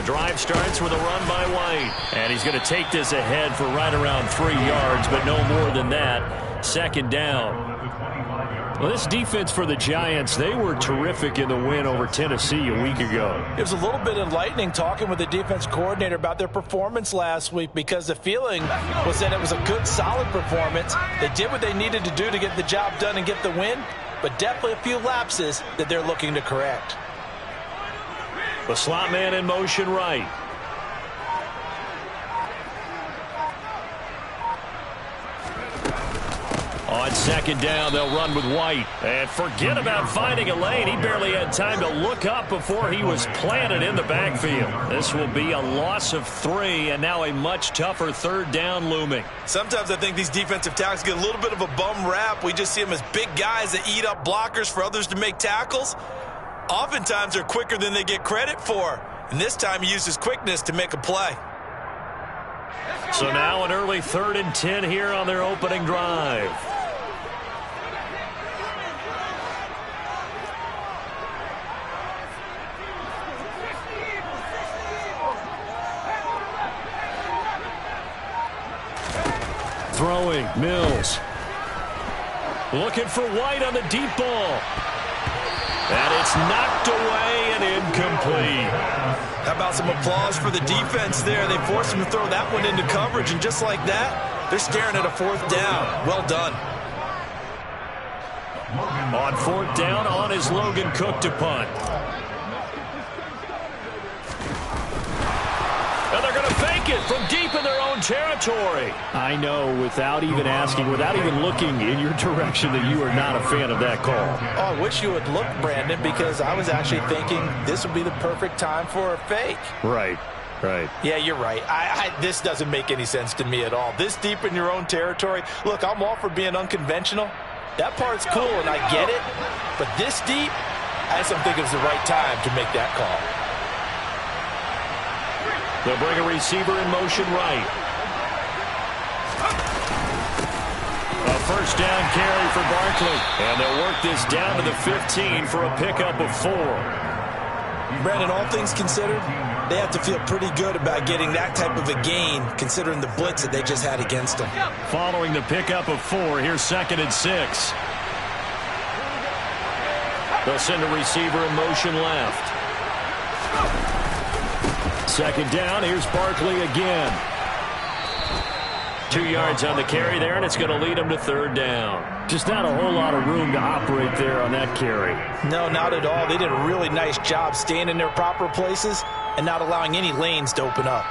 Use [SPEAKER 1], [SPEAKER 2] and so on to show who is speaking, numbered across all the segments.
[SPEAKER 1] The drive starts with a run by White. And he's going to take this ahead for right around 3 yards, but no more than that. Second down. Well, this defense for the Giants, they were terrific in the win over Tennessee a week ago.
[SPEAKER 2] It was a little bit enlightening talking with the defense coordinator about their performance last week, because the feeling was that it was a good, solid performance. They did what they needed to do to get the job done and get the win, but definitely a few lapses that they're looking to correct.
[SPEAKER 1] The slot man in motion right. On second down, they'll run with White. And forget about finding a lane. He barely had time to look up before he was planted in the backfield. This will be a loss of 3, and now a much tougher third down looming.
[SPEAKER 3] Sometimes I think these defensive tackles get a little bit of a bum rap. We just see them as big guys that eat up blockers for others to make tackles. Oftentimes they're quicker than they get credit for. And this time he used his quickness to make a play.
[SPEAKER 1] So now an early 3rd and 10 here on their opening drive. Throwing, Mills. Looking for White on the deep ball. And it's knocked away and incomplete.
[SPEAKER 3] How about some applause for the defense there? They forced him to throw that one into coverage, and just like that, they're staring at a 4th down. Well done.
[SPEAKER 1] On 4th down, on is Logan Cook to punt. And they're going to fake it from deep in their own territory. I know, without even asking, without even looking in your direction, that you are not a fan of that call.
[SPEAKER 2] Oh, I wish you would look, Brandon, because I was actually thinking this would be the perfect time for a fake.
[SPEAKER 1] Right.
[SPEAKER 2] Yeah, you're right. This doesn't make any sense to me at all. This deep in your own territory. Look, I'm all for being unconventional. That part's cool, and I get it. But this deep, I just don't think it was the right time to make that call.
[SPEAKER 1] They'll bring a receiver in motion right. A first down carry for Barkley. And they'll work this down to the 15 for a pickup of 4.
[SPEAKER 3] Brandon, all things considered, they have to feel pretty good about getting that type of a gain, considering the blitz that they just had against them.
[SPEAKER 1] Following the pickup of 4, here's 2nd and 6. They'll send a receiver in motion left. 2nd down, here's Barkley again. 2 yards on the carry there, and it's going to lead them to 3rd down. Just not a whole lot of room to operate there on that carry.
[SPEAKER 2] No, not at all. They did a really nice job staying in their proper places and not allowing any lanes to open up.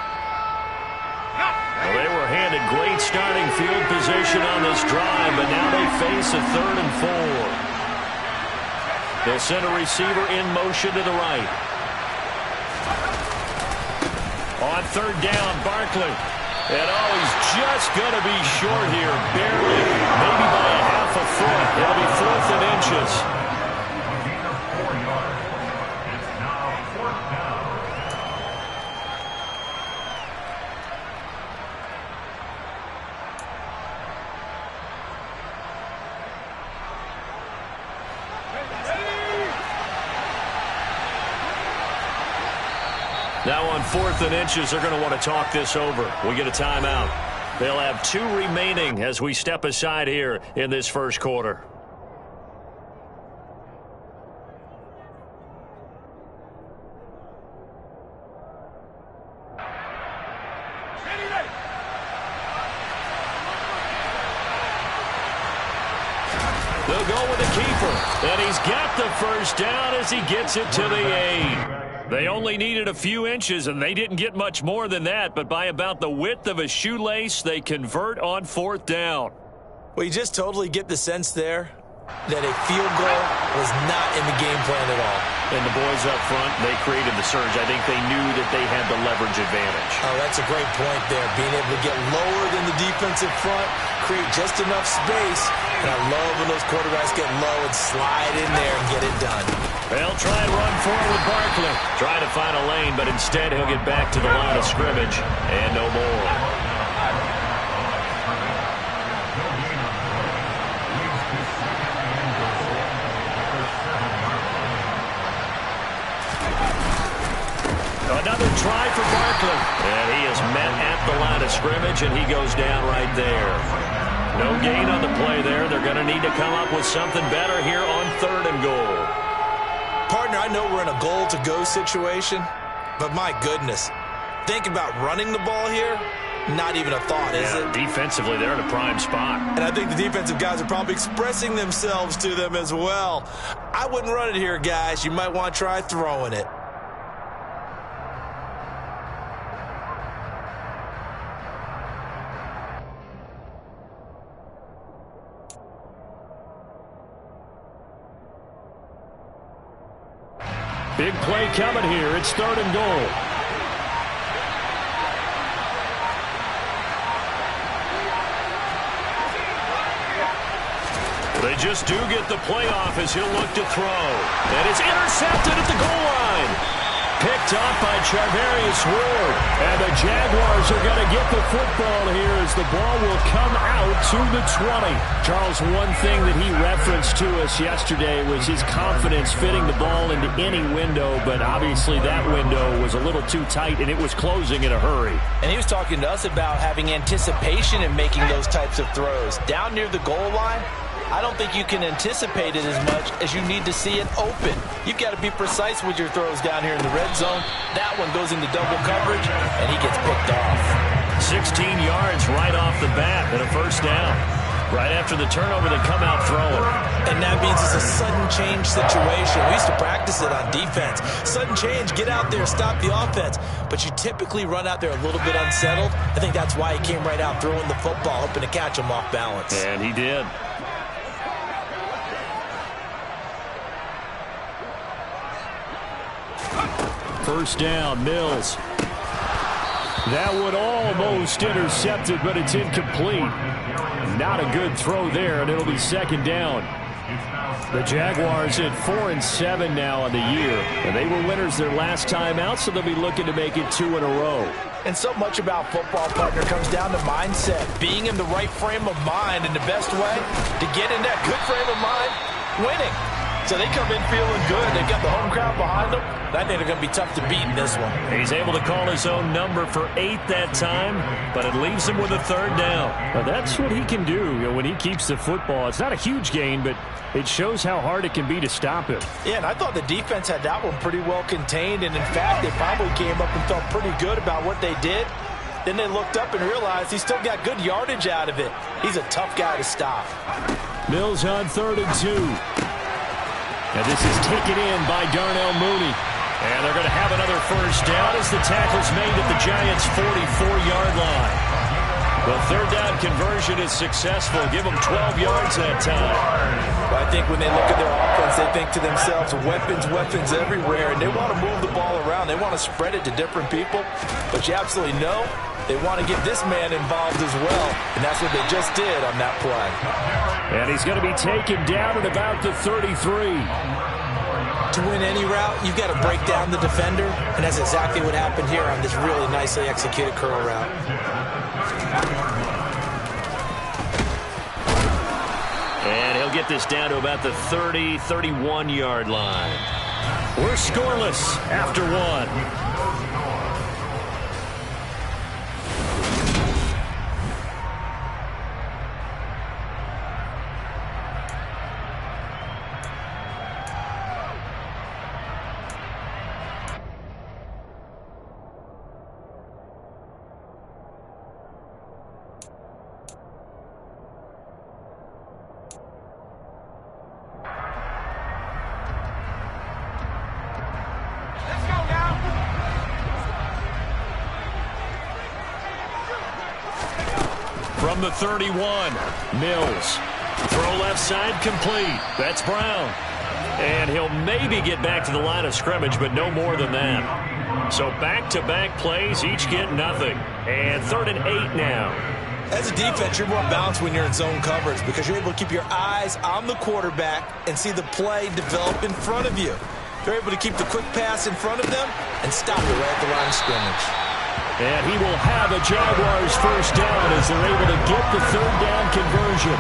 [SPEAKER 1] Well, they were handed great starting field position on this drive, but now they face a 3rd and 4. They'll send a receiver in motion to the right. On 3rd down, Barkley. And he's just going to be short here, barely, maybe by a half a foot. It'll be 4th and inches. Now on 4th and inches, they're going to want to talk this over. We get a timeout. They'll have 2 remaining as we step aside here in this first quarter. They'll go with the keeper. And he's got the first down as he gets it to the 8. They only needed a few inches, and they didn't get much more than that. But by about the width of a shoelace, they convert on 4th down.
[SPEAKER 3] Well, you just totally get the sense there that a field goal was not in the game plan at all.
[SPEAKER 1] And the boys up front, they created the surge. I think they knew that they had the leverage advantage.
[SPEAKER 3] Oh, that's a great point there. Being able to get lower than the defensive front, create just enough space. And I love when those quarterbacks get low and slide in there and get it done.
[SPEAKER 1] They'll try and run forward with Barkley. Trying to find a lane, but instead he'll get back to the line of scrimmage. And no more. Another try for Barkley. And he is met at the line of scrimmage, and he goes down right there. No gain on the play there. They're going to need to come up with something better here on 3rd and goal.
[SPEAKER 3] Partner, I know we're in a goal-to-go situation, but my goodness, think about running the ball here. Not even a thought, is it?
[SPEAKER 1] Defensively, they're in a prime spot.
[SPEAKER 3] And I think the defensive guys are probably expressing themselves to them as well. I wouldn't run it here, guys. You might want to try throwing it.
[SPEAKER 1] Big play coming here. It's 3rd and goal. They just do get the play off as he'll look to throw. And it's intercepted at the goal line. Picked up by Charvarius Ward. And the Jaguars are going to get the football here as the ball will come out to the 20. Charles, one thing that he referenced to us yesterday was his confidence fitting the ball into any window, but obviously that window was a little too tight, and it was closing in a hurry.
[SPEAKER 2] And he was talking to us about having anticipation in making those types of throws. Down near the goal line, I don't think you can anticipate it as much as you need to see it open. You've got to be precise with your throws down here in the red zone. That one goes into double coverage, and he gets picked off.
[SPEAKER 1] 16 yards right off the bat and a 1st down. Right after the turnover, they come out throwing.
[SPEAKER 3] And that means it's a sudden change situation. We used to practice it on defense. Sudden change, get out there, stop the offense. But you typically run out there a little bit unsettled. I think that's why he came right out throwing the football, hoping to catch him off balance.
[SPEAKER 1] And he did. First down, Mills. That one almost intercepted, but it's incomplete. Not a good throw there, and it'll be 2nd down. The Jaguars at 4-7 now on the year. And they were winners their last time out, so they'll be looking to make it 2 in a row.
[SPEAKER 2] And so much about football, partner, comes down to mindset. Being in the right frame of mind, and the best way to get in that good frame of mind, winning. So they come in feeling good. They've got the home crowd behind them. I think they're going to be tough to beat in this one.
[SPEAKER 1] He's able to call his own number for 8 that time, but it leaves him with a 3rd down. Now, that's what he can do, when he keeps the football. It's not a huge gain, but it shows how hard it can be to stop him.
[SPEAKER 2] Yeah, and I thought the defense had that one pretty well contained, and in fact, they probably came up and felt pretty good about what they did. Then they looked up and realized he still got good yardage out of it. He's a tough guy to stop.
[SPEAKER 1] Mills on 3rd and 2. And this is taken in by Darnell Mooney. And they're going to have another 1st down as the tackle's made at the Giants' 44-yard line. The 3rd down conversion is successful. Give them 12 yards that time.
[SPEAKER 2] Well, I think when they look at their offense, they think to themselves, weapons, weapons everywhere. And they want to move the ball around. They want to spread it to different people. But you absolutely know they want to get this man involved as well. And that's what they just did on that play.
[SPEAKER 1] And he's going to be taken down at about the 33.
[SPEAKER 3] To win any route, you've got to break down the defender, and that's exactly what happened here on this really nicely executed curl route.
[SPEAKER 1] And he'll get this down to about the 30, 31-yard line. We're scoreless after 1. From the 31, Mills. Throw left side complete. That's Brown. And he'll maybe get back to the line of scrimmage, but no more than that. So back-to-back plays, each get nothing. And 3rd and 8 now.
[SPEAKER 3] As a defense, you're more balanced when you're in zone coverage because you're able to keep your eyes on the quarterback and see the play develop in front of you. They're able to keep the quick pass in front of them and stop it right at the line of scrimmage.
[SPEAKER 1] And he will have a Jaguars 1st down as they're able to get the 3rd down conversion.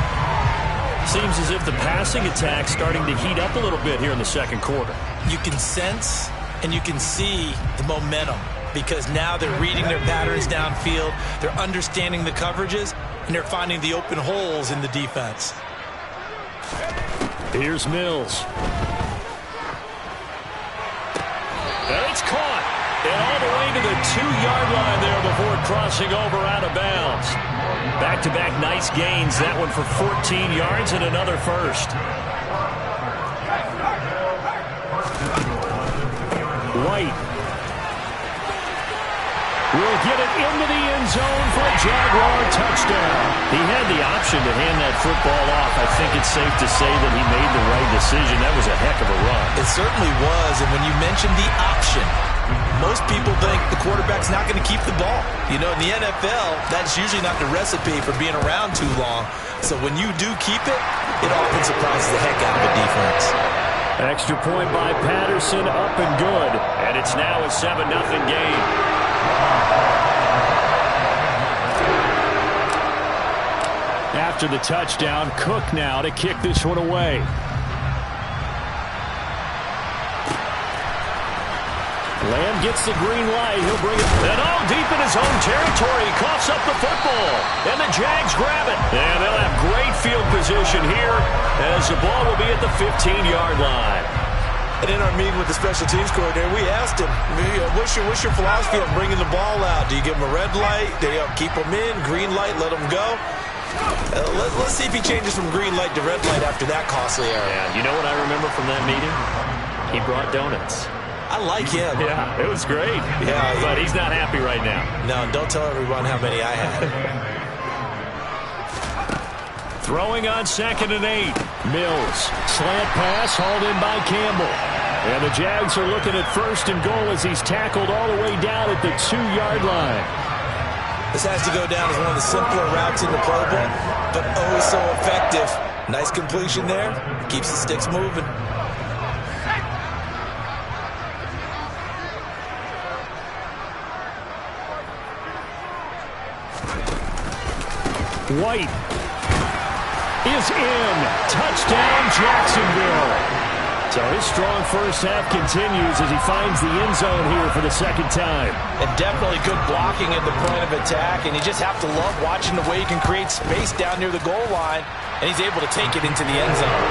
[SPEAKER 1] Seems as if the passing attack's starting to heat up a little bit here in the 2nd quarter.
[SPEAKER 3] You can sense and you can see the momentum. because now they're reading their patterns downfield, they're understanding the coverages, and they're finding the open holes in the defense.
[SPEAKER 1] Here's Mills. And it's caught. And all the way to the 2-yard line there before crossing over out of bounds. Back-to-back nice gains. That one for 14 yards and another first. White will get it into the end zone for a Jaguar touchdown. He had the option to hand that football off. I think it's safe to say that he made the right decision. That was a heck of a run.
[SPEAKER 3] It certainly was, and when you mentioned the option, most people think the quarterback's not going to keep the ball. You know, in the NFL, that's usually not the recipe for being around too long. So when you do keep it, it often surprises the heck out of a defense.
[SPEAKER 1] Extra point by Patterson, up and good. And it's now a 7-0 game. After the touchdown, Cook now to kick this one away. Lamb gets the green light. He'll bring it. And all deep in his own territory. He coughs up the football. And the Jags grab it. And they'll have great field position here as the ball will be at the 15-yard line.
[SPEAKER 3] And in our meeting with the special teams coordinator, we asked him, what's your philosophy on bringing the ball out? Do you give him a red light? Do you keep him in? Green light, let him go? Let's see if he changes from green light to red light after that costly error.
[SPEAKER 1] Yeah, you know what I remember from that meeting? He brought donuts.
[SPEAKER 3] I like him.
[SPEAKER 1] Yeah, it was great.
[SPEAKER 3] Yeah,
[SPEAKER 1] but he's not happy right now.
[SPEAKER 3] No, don't tell everyone how many I had.
[SPEAKER 1] Throwing on 2nd and 8. Mills. Slant pass hauled in by Campbell. And the Jags are looking at 1st and goal as he's tackled all the way down at the 2-yard line.
[SPEAKER 3] This has to go down as one of the simpler routes in the playbook, but oh so effective. Nice completion there. Keeps the sticks moving.
[SPEAKER 1] White is in. Touchdown, Jacksonville. So his strong first half continues as he finds the end zone here for the 2nd time.
[SPEAKER 2] And definitely good blocking at the point of attack, and you just have to love watching the way he can create space down near the goal line, and he's able to take it into the end zone.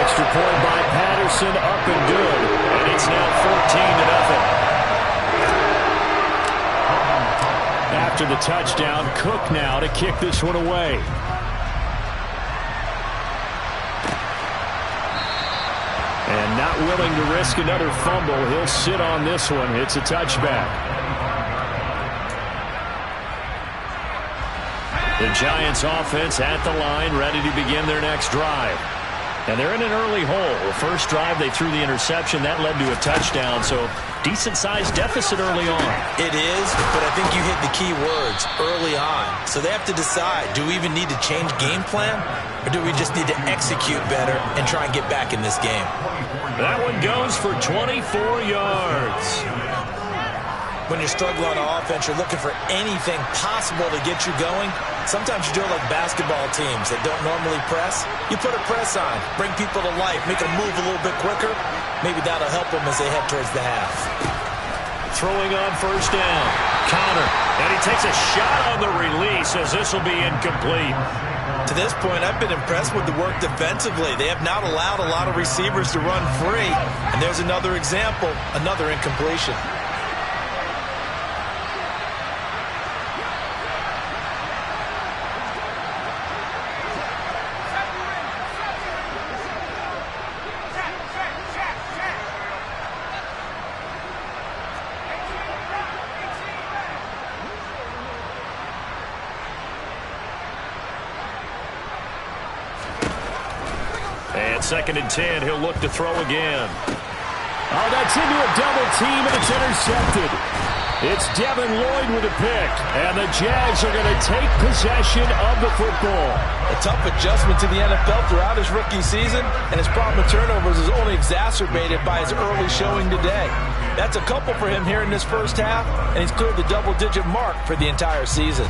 [SPEAKER 1] Extra point by Patterson, up and good. And it's now 14-0. After the touchdown, Cook now to kick this one away. And not willing to risk another fumble. He'll sit on this one. It's a touchback. The Giants offense at the line, ready to begin their next drive. And they're in an early hole. The first drive, they threw the interception. That led to a touchdown, so decent-sized deficit early on.
[SPEAKER 3] It is, but I think you hit the key words, early on. So they have to decide, do we even need to change game plan, or do we just need to execute better and try and get back in this game?
[SPEAKER 1] That one goes for 24 yards.
[SPEAKER 3] When you're struggling on offense, you're looking for anything possible to get you going. Sometimes you do it like basketball teams that don't normally press. You put a press on, bring people to life, make them move a little bit quicker. Maybe that'll help them as they head towards the half.
[SPEAKER 1] Throwing on 1st down. Counter. And he takes a shot on the release as this will be incomplete.
[SPEAKER 3] To this point, I've been impressed with the work defensively. They have not allowed a lot of receivers to run free. And there's another example, another incompletion.
[SPEAKER 1] And 2nd and 10, he'll look to throw again. Oh, that's into a double team, and it's intercepted. It's Devin Lloyd with a pick, and the Jags are going to take possession of the football.
[SPEAKER 2] A tough adjustment to the NFL throughout his rookie season, and his problem with turnovers is only exacerbated by his early showing today. That's a couple for him here in this first half, and he's cleared the double-digit mark for the entire season.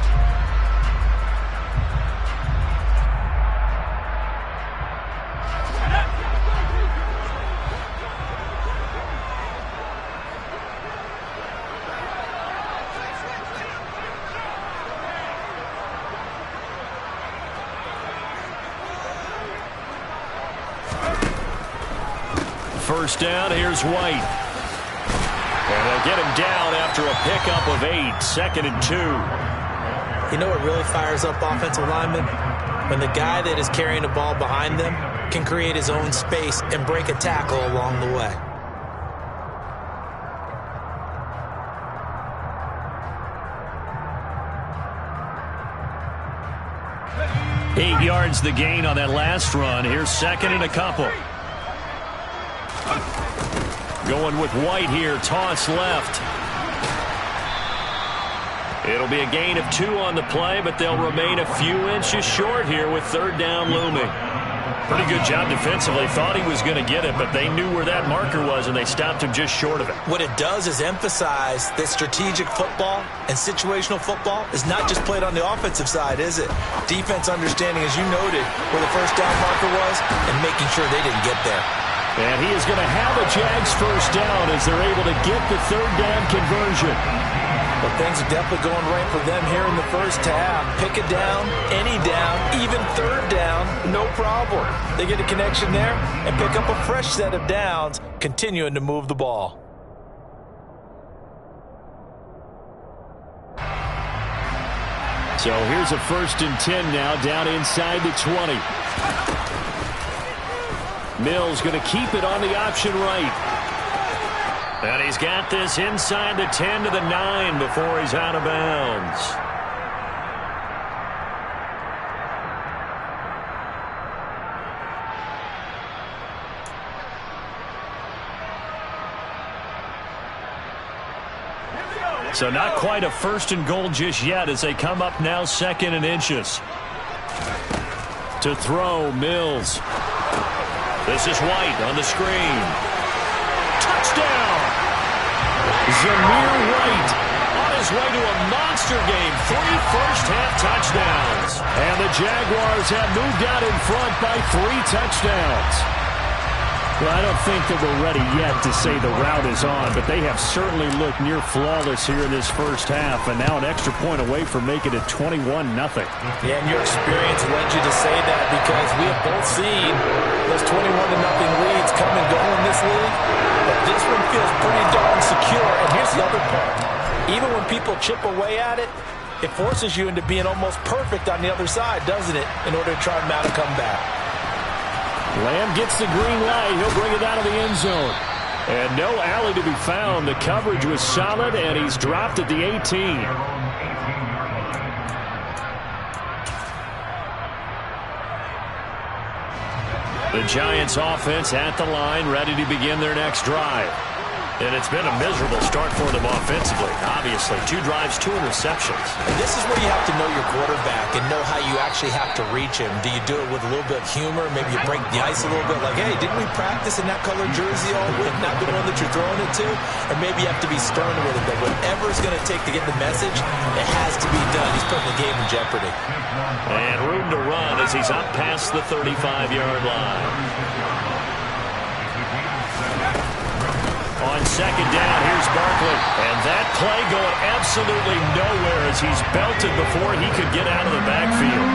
[SPEAKER 1] first down. Here's White. And they'll get him down after a pickup of 8, 2nd and 2.
[SPEAKER 2] You know what really fires up offensive linemen? When the guy that is carrying the ball behind them can create his own space and break a tackle along the way.
[SPEAKER 1] Eight yards the gain on that last run. Here's 2nd and a couple. Going with White here. Toss left. It'll be a gain of 2 on the play, but they'll remain a few inches short here with 3rd down looming. Pretty good job defensively. Thought he was going to get it, but they knew where that marker was, and they stopped him just short of it.
[SPEAKER 2] What it does is emphasize that strategic football and situational football is not just played on the offensive side, is it? Defense understanding, as you noted, where the 1st down marker was and making sure they didn't get there.
[SPEAKER 1] And he is going to have a Jags 1st down as they're able to get the 3rd down conversion.
[SPEAKER 2] But things are definitely going right for them here in the first half. Pick a down, any down, even 3rd down, no problem. They get a connection there and pick up a fresh set of downs, continuing to move the ball.
[SPEAKER 1] So here's a 1st and 10 now, down inside the 20. Mills going to keep it on the option right. And he's got this inside the 10 to the 9 before he's out of bounds. So not quite a 1st and goal just yet as they come up now 2nd and inches. To throw, Mills. This is White on the screen. Touchdown! Zamir White on his way to a monster game. 3 first-half touchdowns. And the Jaguars have moved out in front by 3 touchdowns. Well, I don't think that we're ready yet to say the route is on, but they have certainly looked near flawless here in this first half, and now an extra point away from making it 21-0.
[SPEAKER 2] Yeah, and your experience led you to say that because we have both seen those 21-0 leads come and go in this league, but this one feels pretty darn secure. And here's the other part. Even when people chip away at it, it forces you into being almost perfect on the other side, doesn't it, in order to try and mount a comeback.
[SPEAKER 1] Lamb gets the green light. He'll bring it out of the end zone. And no alley to be found. The coverage was solid, and he's dropped at the 18. The Giants offense at the line, ready to begin their next drive. And it's been a miserable start for them offensively, obviously. 2 drives, 2 interceptions.
[SPEAKER 2] And this is where you have to know your quarterback and know how you actually have to reach him. Do you do it with a little bit of humor? Maybe you break the ice a little bit, like, hey, didn't we practice in that colored jersey all week, not the one that you're throwing it to? Or maybe you have to be stern with it, but whatever it's going to take to get the message, it has to be done. He's putting the game in jeopardy.
[SPEAKER 1] And room to run as he's up past the 35-yard line. On 2nd down, here's Barkley. And that play going absolutely nowhere as he's belted before he could get out of the backfield.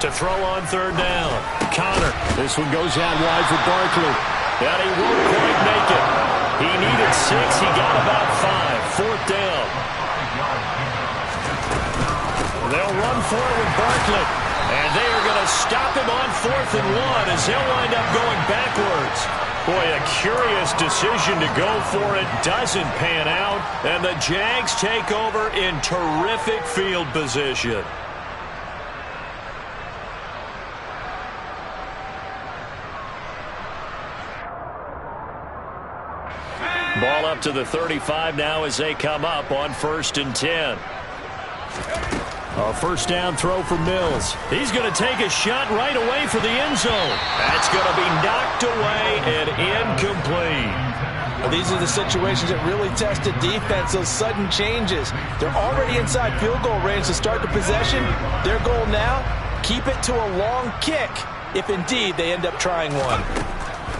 [SPEAKER 1] To throw on 3rd down. Connor. This one goes out wide for Barkley. And he won't quite make it. He needed 6. He got about 5. 4th down. They'll run for it with Barkley. And they are going to stop him on 4th and 1 as he'll wind up going backwards. Boy, a curious decision to go for it. Doesn't pan out. And the Jags take over in terrific field position. Ball up to the 35 now as they come up on 1st and 10. A 1st down throw for Mills. He's going to take a shot right away for the end zone. That's going to be knocked away and incomplete.
[SPEAKER 2] Well, these are the situations that really test the defense, those sudden changes. They're already inside field goal range to start the possession. Their goal now, keep it to a long kick, if indeed they end up trying one.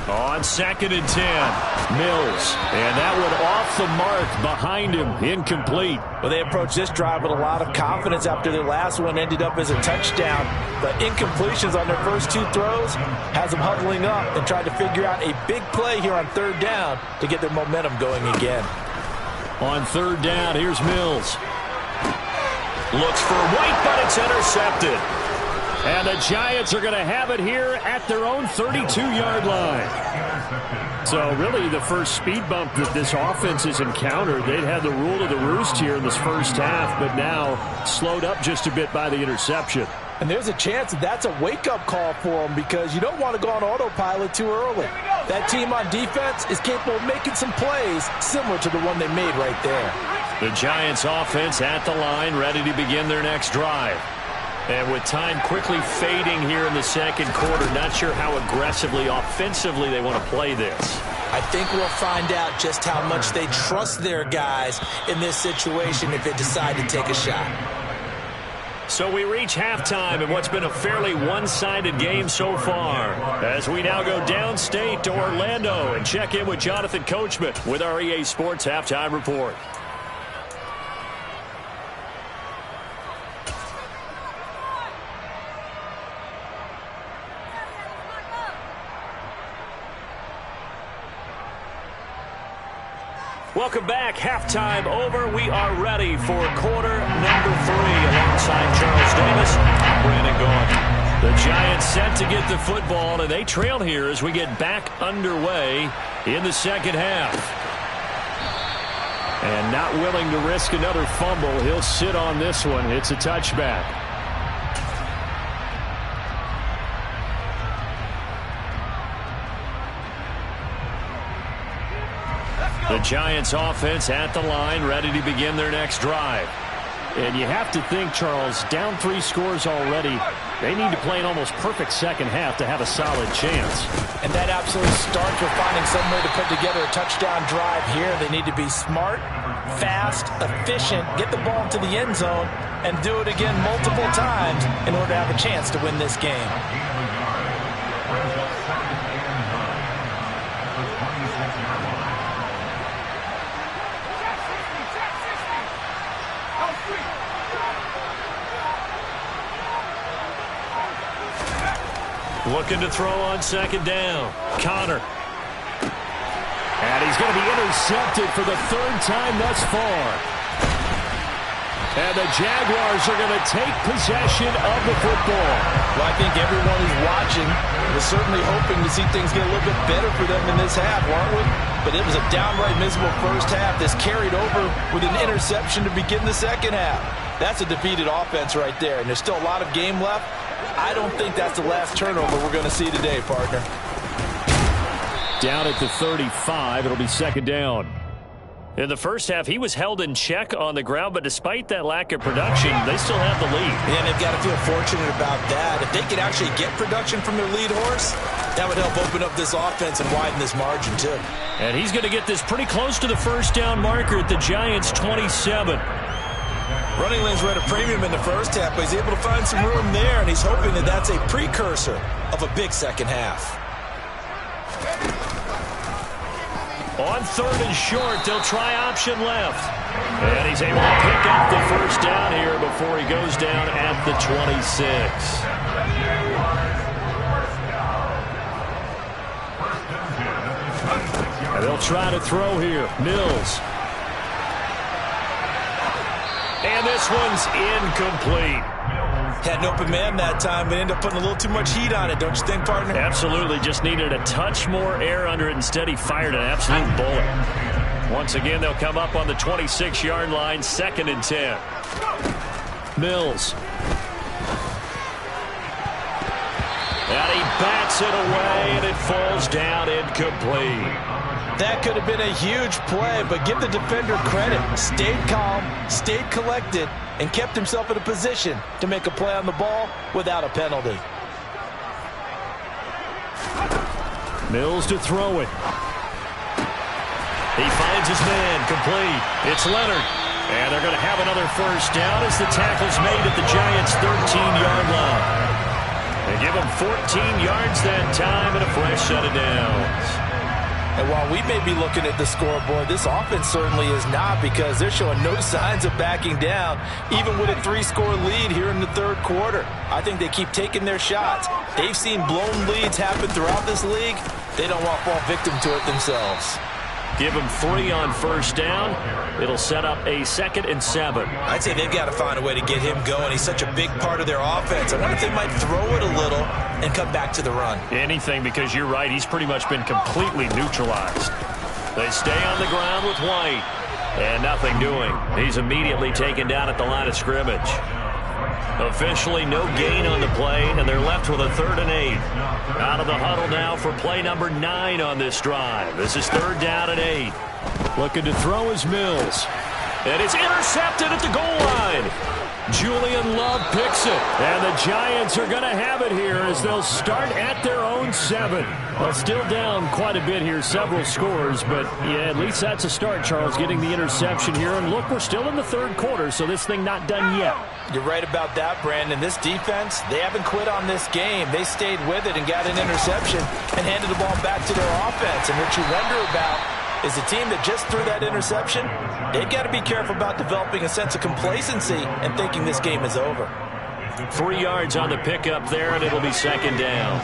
[SPEAKER 1] On 2nd and 10, Mills. And that one off the mark behind him, incomplete.
[SPEAKER 2] Well, they approached this drive with a lot of confidence after their last one ended up as a touchdown. But incompletions on their first 2 throws has them huddling up and trying to figure out a big play here on 3rd down to get their momentum going again.
[SPEAKER 1] On 3rd down, here's Mills. Looks for White, but it's intercepted. And the Giants are going to have it here at their own 32-yard line. So really the first speed bump that this offense has encountered, they'd had the rule of the roost here in this first half, but now slowed up just a bit by the interception.
[SPEAKER 2] And there's a chance that that's a wake-up call for them because you don't want to go on autopilot too early. That team on defense is capable of making some plays similar to the one they made right there.
[SPEAKER 1] The Giants offense at the line, ready to begin their next drive. And with time quickly fading here in the second quarter, not sure how aggressively, offensively they want to play this.
[SPEAKER 2] I think we'll find out just how much they trust their guys in this situation if they decide to take a shot.
[SPEAKER 1] So we reach halftime in what's been a fairly one-sided game so far, as we now go downstate to Orlando and check in with Jonathan Coachman with our EA Sports Halftime Report. Welcome back. Halftime over. We are ready for quarter number 3 alongside Charles Davis. I'm Brandon Gaughan. The Giants set to get the football, and they trail here as we get back underway in the second half. And not willing to risk another fumble. He'll sit on this one. It's a touchback. The Giants offense at the line, ready to begin their next drive. And you have to think, Charles, down 3 scores already. They need to play an almost perfect second half to have a solid chance. And that absolutely starts with finding some way to put together a touchdown drive here. They need to be smart, fast, efficient, get the ball into the end zone, and do it again multiple times in order to have a chance to win this game. Looking to throw on second down. Connor. And he's going to be intercepted for the 3rd time thus far. And the Jaguars are going to take possession of the football. Well, I think everyone who's watching was certainly hoping to see things get a little bit better for them in this half, weren't we? But it was a downright miserable first half. This carried over with an interception to begin the second half. That's a defeated offense right there, and there's still a lot of game left. I don't think that's the last turnover we're going to see today, partner. Down at the 35, it'll be second down. In the first half, he was held in check on the ground, but despite that lack of production, they still have the lead.
[SPEAKER 2] And they've got to feel fortunate about that. If they could actually get production from their lead horse, that would help open up this offense and widen this margin, too.
[SPEAKER 1] And he's going to get this pretty close to the first down marker at the Giants' 27.
[SPEAKER 2] Running lanes were at a premium in the first half, but he's able to find some room there, and he's hoping that that's a precursor of a big second half.
[SPEAKER 1] On 3rd and short, they'll try option left. And he's able to pick up the first down here before he goes down at the 26. And they'll try to throw here. Mills. And this one's incomplete.
[SPEAKER 2] Had an open man that time, but ended up putting a little too much heat on it, don't you think, partner?
[SPEAKER 1] Absolutely. Just needed a touch more air under it. Instead, he fired an absolute bullet. Once again, they'll come up on the 26-yard line, 2nd and 10. Mills. And he bats it away, and it falls down incomplete. That could have been a huge play, but give the defender credit. Stayed calm, stayed collected, and kept himself in a position to make a play on the ball without a penalty. Mills to throw it. He finds his man, complete. It's Leonard. And they're going to have another first down as the tackle's made at the Giants' 13-yard line. They give him 14 yards that time and a fresh set of downs.
[SPEAKER 2] And while we may be looking at the scoreboard, this offense certainly is not, because they're showing no signs of backing down, even with a 3-score lead here in the third quarter. I think they keep taking their shots. They've seen blown leads happen throughout this league. They don't want to fall victim to it themselves.
[SPEAKER 1] Give him 3 on first down. It'll set up a 2nd and 7.
[SPEAKER 3] I'd say they've got to find a way to get him going. He's such a big part of their offense. I wonder if they might throw it a little and come back to the run.
[SPEAKER 1] Anything, because you're right. He's pretty much been completely neutralized. They stay on the ground with White. And nothing doing. He's immediately taken down at the line of scrimmage. Officially no gain on the play, and they're left with a 3rd and 8. Out of the huddle now for play number 9 on this drive. This is 3rd down and 8. Looking to throw is Mills. And it's intercepted at the goal line. Julian Love picks it. And the Giants are going to have it here as they'll start at their own 7. Well, still down quite a bit here, several scores. But, yeah, at least that's a start, Charles, getting the interception here. And, look, we're still in the third quarter, so this thing not done yet.
[SPEAKER 2] You're right about that, Brandon. This defense, they haven't quit on this game. They stayed with it and got an interception and handed the ball back to their offense. And what you wonder about is the team that just threw that interception, they've got to be careful about developing a sense of complacency and thinking this game is over.
[SPEAKER 1] 3 yards on the pickup there, and it'll be 2nd down.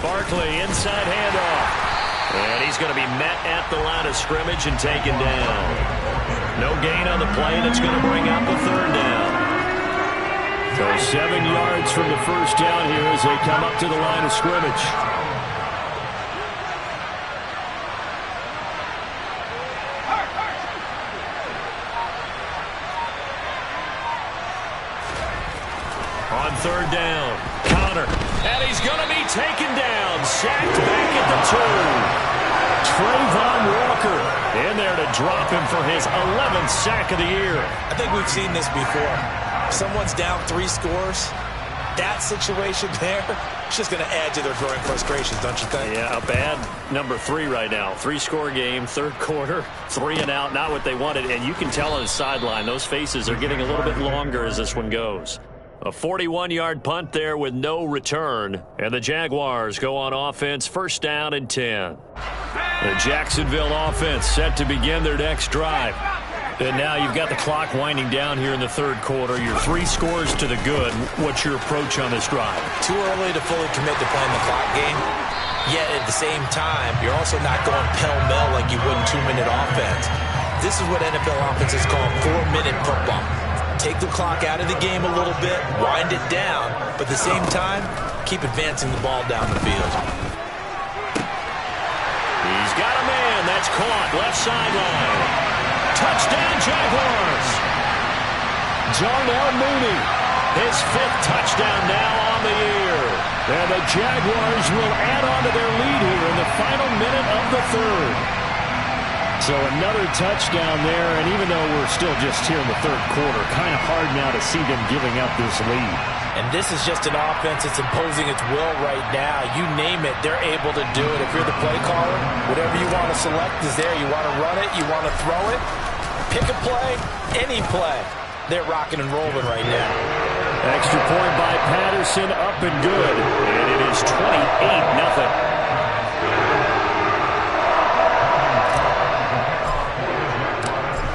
[SPEAKER 1] Barkley, inside handoff. And he's going to be met at the line of scrimmage and taken down. No gain on the play, and it's going to bring up a 3rd down. So 7 yards from the first down here as they come up to the line of scrimmage. On 3rd down, Connor, and he's going to be taken down, sacked back at the 2. Trayvon Walker in there to drop him for his 11th sack of the year.
[SPEAKER 3] I think we've seen this before. If someone's down 3 scores, that situation there, it's just going to add to their growing frustrations, don't you think?
[SPEAKER 1] Yeah, a bad number 3 right now. 3-score game, third quarter, 3 and out, not what they wanted. And you can tell on the sideline, those faces are getting a little bit longer as this one goes. A 41-yard punt there with no return. And the Jaguars go on offense, 1st down and 10. The Jacksonville offense set to begin their next drive. And now you've got the clock winding down here in the third quarter. You're 3 scores to the good. What's your approach on this drive?
[SPEAKER 3] Too early to fully commit to playing the clock game. Yet at the same time, you're also not going pell-mell like you would in 2-minute offense. This is what NFL offenses call 4-minute football. Take the clock out of the game a little bit, wind it down, but at the same time, keep advancing the ball down the field.
[SPEAKER 1] He's got a man. That's caught. Left sideline. Touchdown, Jaguars. Darnell Mooney, his 5th touchdown now on the year. And the Jaguars will add on to their lead here in the final minute of the 3rd. So another touchdown there, and even though we're still just here in the third quarter, kind of hard now to see them giving up this lead.
[SPEAKER 2] And this is just an offense that's imposing its will right now. You name it, they're able to do it. If you're the play caller, whatever you want to select is there. You want to run it, you want to throw it, pick a play, any play. They're rocking and rolling right now.
[SPEAKER 1] Extra point by Patterson, up and good. And it is 28-0.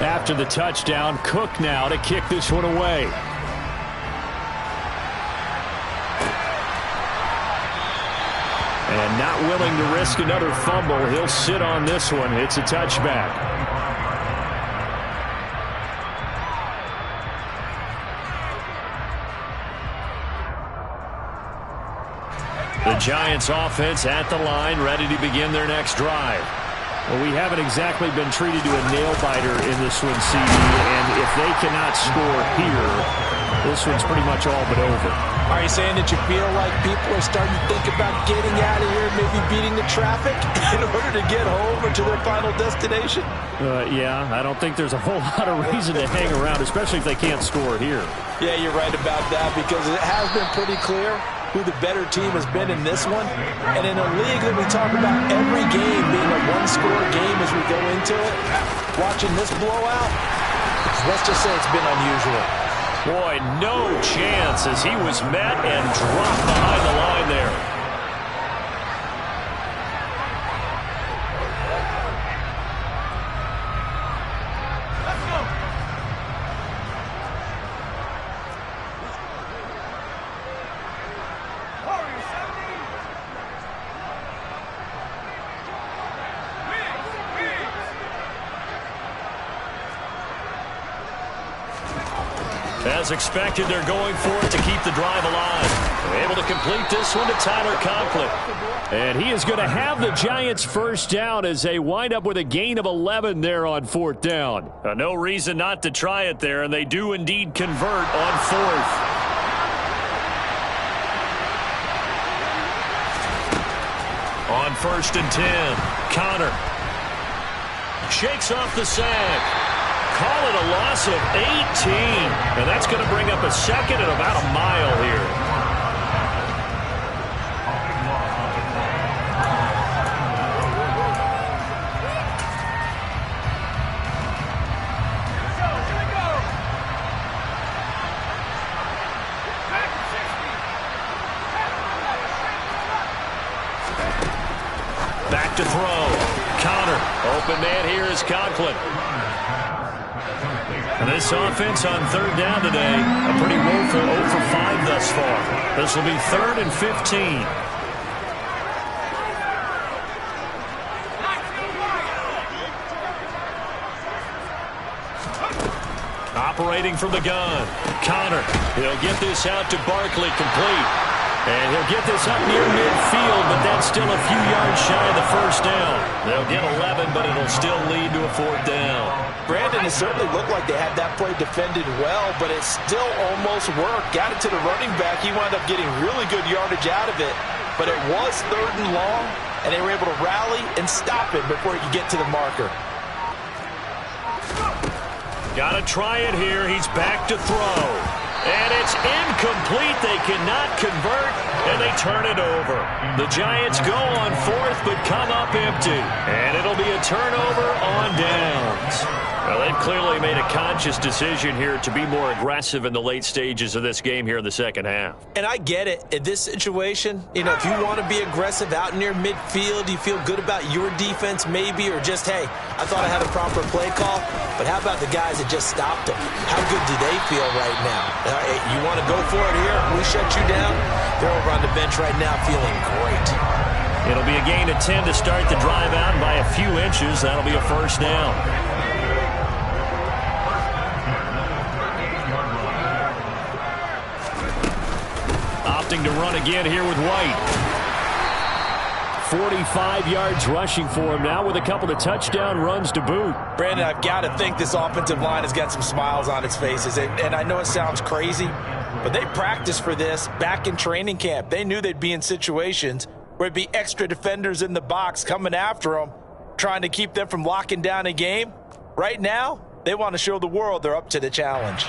[SPEAKER 1] After the touchdown, Cook now to kick this one away. And not willing to risk another fumble. He'll sit on this one. It's a touchback. The Giants offense at the line, ready to begin their next drive. Well, we haven't exactly been treated to a nail-biter in this one, CD, and if they cannot score here, this one's pretty much all but over.
[SPEAKER 2] Are you saying that you feel like people are starting to think about getting out of here, maybe beating the traffic in order to get home or to their final destination?
[SPEAKER 1] Yeah, I don't think there's a whole lot of reason to hang around, especially if they can't score here.
[SPEAKER 2] Yeah, you're right about that, because it has been pretty clear who the better team has been in this one. And in a league that we talk about every game being a one-score game as we go into it, watching this blowout, Let's just say it's been unusual.
[SPEAKER 1] Boy, no chance as he was met and dropped behind the line there. As expected, they're going for it to keep the drive alive. They're able to complete this one to Tyler Conklin. And he is going to have the Giants first down as they wind up with a gain of 11 there on fourth down. No reason not to try it there, and they do indeed convert on fourth. On 1st and 10, Connor shakes off the sack. Call it a loss of 18, and that's going to bring up a second and about a mile here. Back to throw. Connor. Open man here is Conklin. And this offense on third down today, a pretty woeful 0 for 5 thus far. This will be 3rd and 15. Operating from the gun. Connor. He'll get this out to Barkley, complete. And he'll get this up near midfield, but that's still a few yards shy of the first down. They'll get 11, but it'll still lead to a 4th down.
[SPEAKER 2] Brandon, it certainly looked like they had that play defended well, but it still almost worked. Got it to the running back. He wound up getting really good yardage out of it, but it was 3rd and long, and they were able to rally and stop it before he could get to the marker.
[SPEAKER 1] Got to try it here. He's back to throw. And it's incomplete. They cannot convert, and they turn it over. The Giants go on 4th, but come up empty. And it'll be a turnover on downs. Well, they've clearly made a conscious decision here to be more aggressive in the late stages of this game here in the second half.
[SPEAKER 2] And I get it. In this situation, you know, if you want to be aggressive out near midfield, you feel good about your defense maybe, or just, hey, I thought I had a proper play call. But how about the guys that just stopped them? How good do they feel right now? You want to go for it here? We shut you down? They're over on the bench right now feeling great.
[SPEAKER 1] It'll be a gain of 10 to start the drive out, and by a few inches, that'll be a first down. Opting to run again here with White. 45 yards rushing for him now with a couple of touchdown runs to boot.
[SPEAKER 2] Brandon, I've got to think this offensive line has got some smiles on its faces. And I know it sounds crazy, but they practiced for this back in training camp. They knew they'd be in situations where it'd be extra defenders in the box coming after them, trying to keep them from locking down a game. Right now, they want to show the world they're up to the challenge.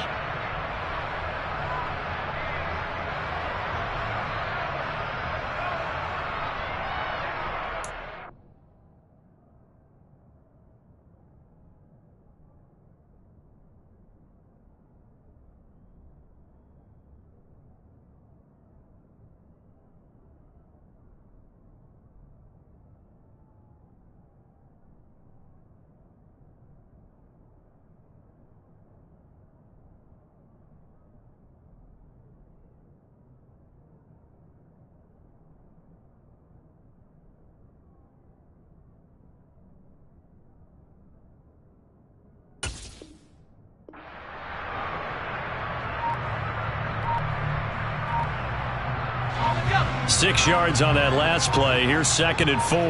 [SPEAKER 1] Six yards on that last play. Here's 2nd and 4.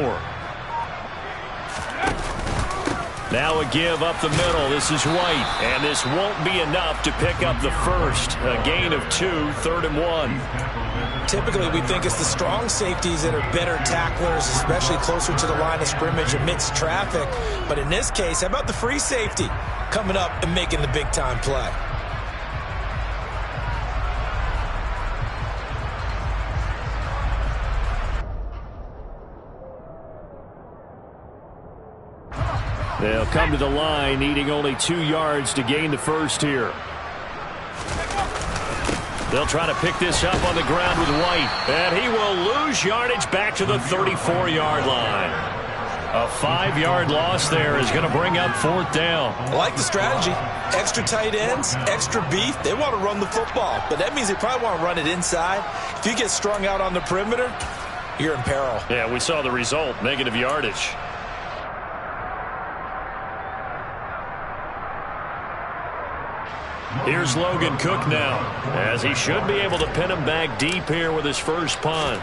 [SPEAKER 1] Now a give up the middle. This is White. And this won't be enough to pick up the first. A gain of 2, 3rd and 1.
[SPEAKER 2] Typically, we think it's the strong safeties that are better tacklers, especially closer to the line of scrimmage amidst traffic. But in this case, how about the free safety coming up and making the big-time play?
[SPEAKER 1] They'll come to the line, needing only 2 yards to gain the first here. They'll try to pick this up on the ground with White. And he will lose yardage back to the 34-yard line. A 5-yard loss there is going to bring up 4th down.
[SPEAKER 3] I like the strategy. Extra tight ends, extra beef. They want to run the football, but that means they probably want to run it inside. If you get strung out on the perimeter, you're in peril.
[SPEAKER 1] Yeah, we saw the result, negative yardage. Here's Logan Cook now, as he should be able to pin him back deep here with his first punt.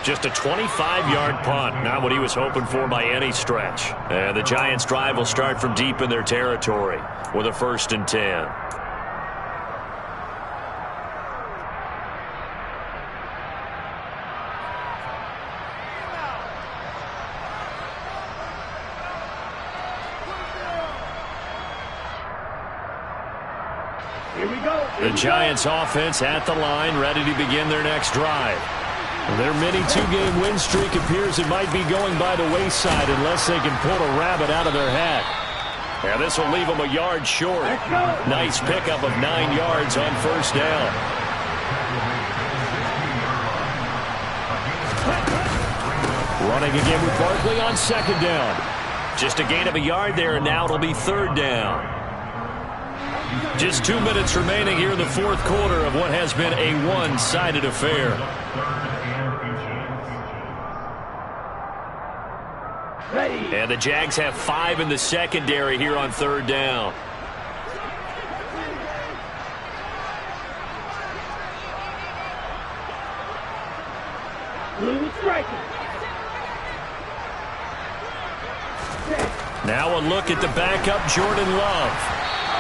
[SPEAKER 1] Just a 25-yard punt, not what he was hoping for by any stretch. And the Giants' drive will start from deep in their territory with a 1st and 10. The Giants offense at the line, ready to begin their next drive. Their mini 2-game win streak appears it might be going by the wayside unless they can pull a rabbit out of their hat. And this will leave them a yard short. Nice pickup of 9 yards on 1st down. Running again with Barkley on 2nd down. Just a gain of a yard there, and now it'll be 3rd down. Just 2 minutes remaining here in the 4th quarter of what has been a one-sided affair. And the Jags have 5 in the secondary here on 3rd down. Now a look at the backup, Jordan Love.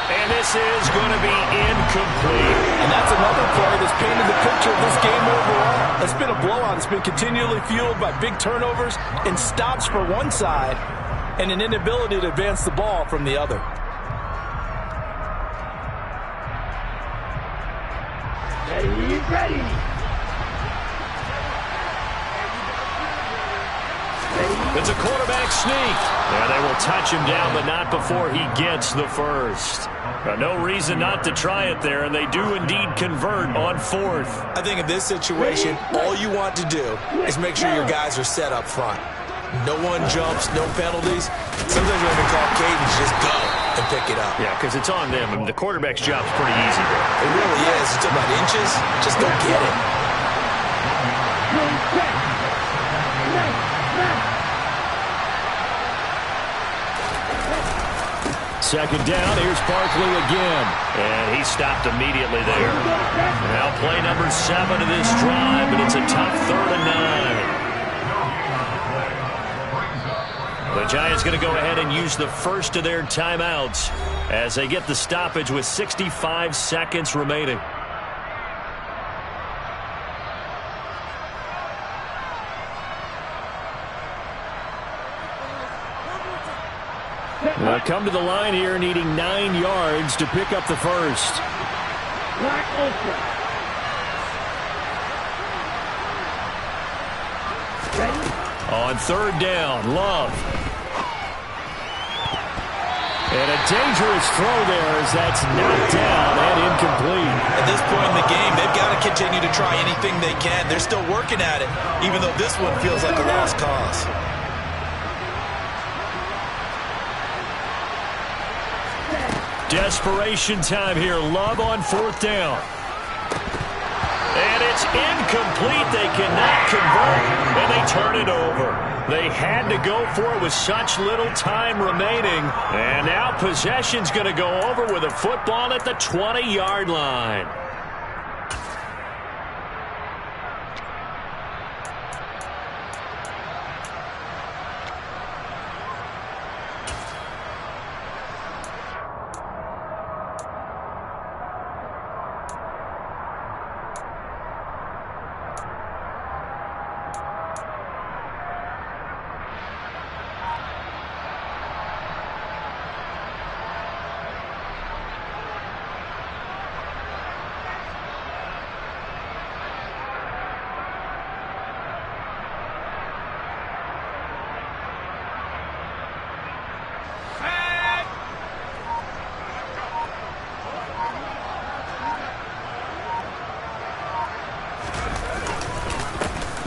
[SPEAKER 1] And this is going to be incomplete.
[SPEAKER 2] And that's another play that's painted the picture of this game overall. It's been a blowout. It's been continually fueled by big turnovers and stops for one side and an inability to advance the ball from the other.
[SPEAKER 4] Ready.
[SPEAKER 1] It's a quarterback sneak. And they will touch him down, but not before he gets the first. No reason not to try it there, and they do indeed convert on 4th.
[SPEAKER 3] I think in this situation, all you want to do is make sure your guys are set up front. No one jumps, no penalties. Sometimes when they call cadence, just go and pick it up.
[SPEAKER 1] Yeah, because it's on them. I mean, the quarterback's job's pretty easy there.
[SPEAKER 3] It really is. It's about inches. Just go get it.
[SPEAKER 1] Second down, here's Barkley again. And he stopped immediately there. Now play number 7 of this drive, and it's a tough 3rd and 9. The Giants going to go ahead and use the first of their timeouts as they get the stoppage with 65 seconds remaining. They'll come to the line here needing 9 yards to pick up the first. On 3rd down, Love. And a dangerous throw there as that's knocked down and incomplete.
[SPEAKER 3] At this point in the game, they've got to continue to try anything they can. They're still working at it, even though this one feels like a lost cause.
[SPEAKER 1] Desperation time here. Love on 4th down. And it's incomplete. They cannot convert, and they turn it over. They had to go for it with such little time remaining. And now possession's going to go over with a football at the 20-yard line.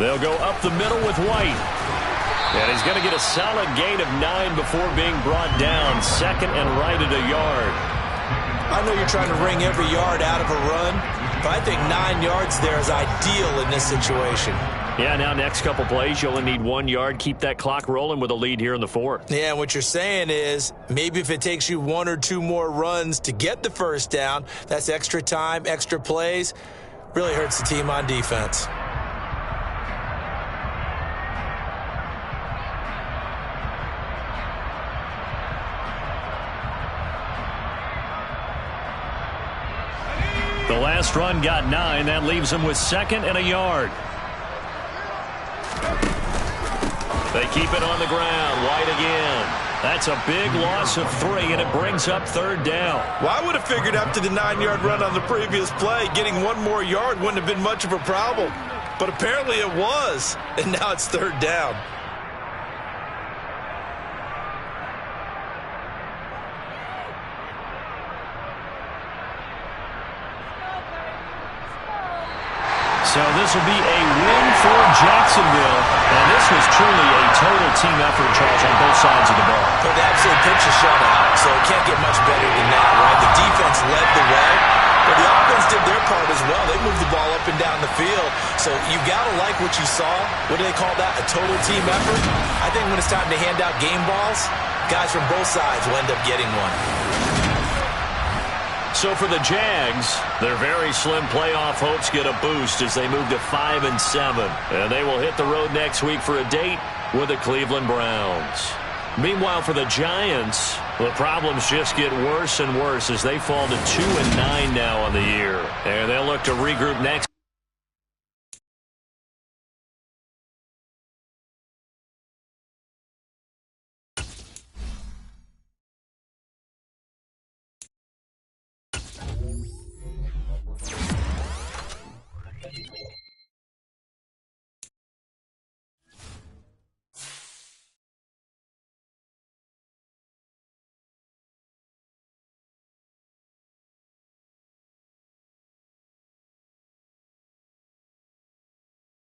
[SPEAKER 1] They'll go up the middle with White. And he's going to get a solid gain of 9 before being brought down. Second and right at a yard.
[SPEAKER 3] I know you're trying to wring every yard out of a run, but I think 9 yards there is ideal in this situation.
[SPEAKER 1] Yeah, now next couple plays, you only need 1 yard. Keep that clock rolling with a lead here in the fourth.
[SPEAKER 3] Yeah, and what you're saying is maybe if it takes you 1 or 2 more runs to get the first down, that's extra time, extra plays. Really hurts the team on defense.
[SPEAKER 1] The last run got 9. That leaves him with second and a yard. They keep it on the ground. White again. That's a big loss of 3, and it brings up third down.
[SPEAKER 3] Well, I would have figured after the 9-yard run on the previous play, getting 1 more yard wouldn't have been much of a problem. But apparently it was, and now it's third down.
[SPEAKER 1] So this will be a win for Jacksonville. And this was truly a total team effort, Charles, on both sides of the ball.
[SPEAKER 3] But the absolute picture shutout, so it can't get much better than that, right? The defense led the way, but the offense did their part as well. They moved the ball up and down the field. So you've got to like what you saw. What do they call that? A total team effort? I think when it's time to hand out game balls, guys from both sides will end up getting one.
[SPEAKER 1] So for the Jags, their very slim playoff hopes get a boost as they move to 5-7. And they will hit the road next week for a date with the Cleveland Browns. Meanwhile, for the Giants, the problems just get worse and worse as they fall to 2-9 now on the year. And they'll look to regroup next.